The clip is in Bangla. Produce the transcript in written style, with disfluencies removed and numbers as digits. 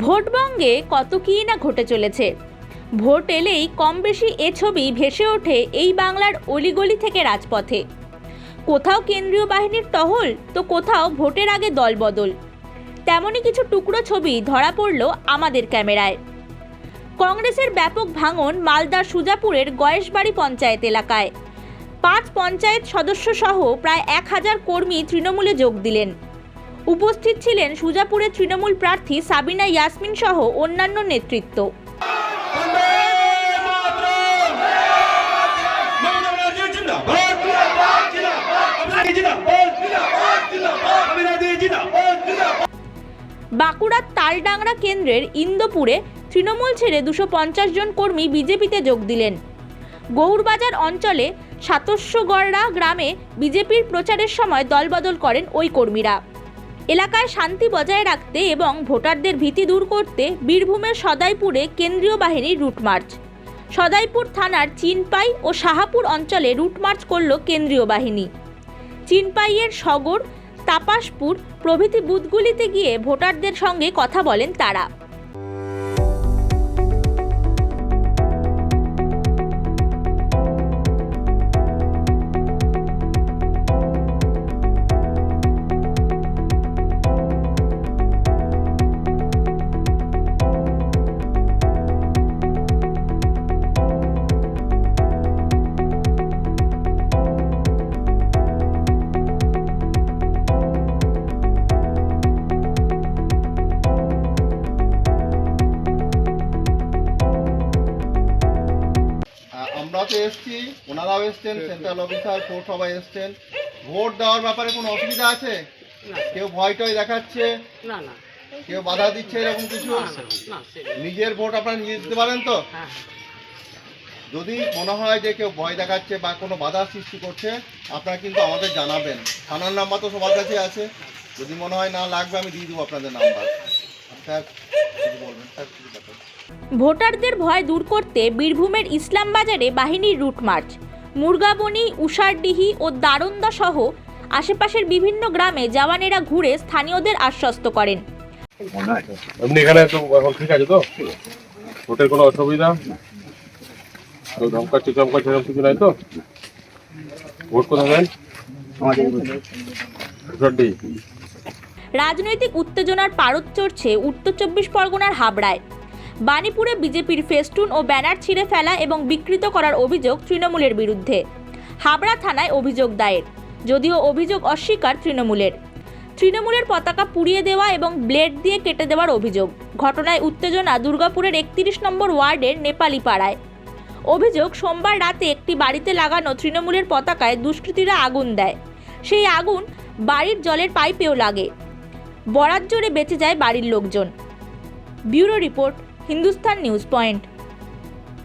ভোটবঙ্গে কত কী না ঘটে চলেছে। ভোট এলেই কম বেশি এ ছবি ভেসে ওঠে এই বাংলার অলিগলি থেকে রাজপথে। কোথাও কেন্দ্রীয় বাহিনীর টহল, তো কোথাও ভোটের আগে দলবদল। তেমনই কিছু টুকরো ছবি ধরা পড়ল আমাদের ক্যামেরায়। কংগ্রেসের ব্যাপক ভাঙন মালদার সুজাপুরের গয়েশবাড়ি পঞ্চায়েত এলাকায়। 5 পঞ্চায়েত সদস্য সহ প্রায় 1000 কর্মী তৃণমূলে যোগ দিলেন। উপস্থিত ছিলেন সুজাপুরের তৃণমূল প্রার্থী সাবিনা ইয়াসমিন সহ অন্যান্য নেতৃত্ব। বাঁকুড়ার তালডাংরা কেন্দ্রের ইন্দোপুরে তৃণমূল ছেড়ে 250 জন কর্মী বিজেপিতে যোগ দিলেন। গৌরবাজার অঞ্চলে সাতস্যগড়া গ্রামে বিজেপির প্রচারের সময় দলবদল করেন ওই কর্মীরা। এলাকায় শান্তি বজায় রাখতে এবং ভোটারদের ভীতি দূর করতে বীরভূমের সদাইপুরে কেন্দ্রীয় বাহিনীর রুট মার্চ। সদাইপুর থানার চিনপাই ও শাহাপুর অঞ্চলে রুট মার্চ করল কেন্দ্রীয় বাহিনী। চিনপাইয়ের সগর, তাপাসপুর প্রভৃতি বুথগুলিতে গিয়ে ভোটারদের সঙ্গে কথা বলেন তারা। আমরা তো এসছি, ওনারাও এসছেন, সেন্ট্রাল অফিসার ফোর্স সবাই এসছেন। ভোট দেওয়ার ব্যাপারে কোনো অসুবিধা আছে? কেউ ভয় টয় দেখাচ্ছে? না না, কেউ বাধা দিচ্ছে এরকম কিছু? নিজের ভোট আপনারা নিজে দিতে পারেন তো? যদি মনে হয় যে কেউ ভয় দেখাচ্ছে বা কোনো বাধা সৃষ্টি করছে, আপনারা কিন্তু আমাদের জানাবেন। থানার নাম্বার তো সবার কাছে আছে, যদি মনে হয় না লাগবে আমি দিয়ে দেবো আপনাদের নাম্বার। স্যার কিছু বলবেন? স্যার কিছু ব্যাপার। ভোটারদের ভয় দূর করতে বীরভূমের ইসলামবাজারে বাহিনীর রুট মার্চ। মুরগাবনি, উষারডিহি ও দারোন্দা সহ আশেপাশের বিভিন্ন গ্রামে জওয়ানেরা ঘুরে স্থানীয়দের আশ্বস্ত করেন। এমনি এখানে তো এখন ঠিক আছে তো? ভোটের কোনো অসুবিধা? তো ধমকাচ্ছে সেরকম কিছু নাই তো? ভোট কোথায় দেন? রাজনৈতিক উত্তেজনার পারদ চড়ছে উত্তর 24 পরগনার হাবড়ায়। বাণীপুরে বিজেপির ফেস্টুন ও ব্যানার ছিঁড়ে ফেলা এবং বিকৃত করার অভিযোগ তৃণমূলের বিরুদ্ধে। হাবড়া থানায় অভিযোগ দায়ের, যদিও অভিযোগ অস্বীকার তৃণমূলের পতাকা পুড়িয়ে দেওয়া এবং ব্লেড দিয়ে কেটে দেওয়ার অভিযোগ। ঘটনায় উত্তেজনা দুর্গাপুরের 31 নম্বর ওয়ার্ডের নেপালি পাড়ায়। অভিযোগ, সোমবার রাতে একটি বাড়িতে লাগানো তৃণমূলের পতাকায় দুষ্কৃতীরা আগুন দেয়। সেই আগুন বাড়ির জলের পাইপেও লাগে। বরাত জোরে বেঁচে যায় বাড়ির লোকজন। Bureau report, Hindustan news point.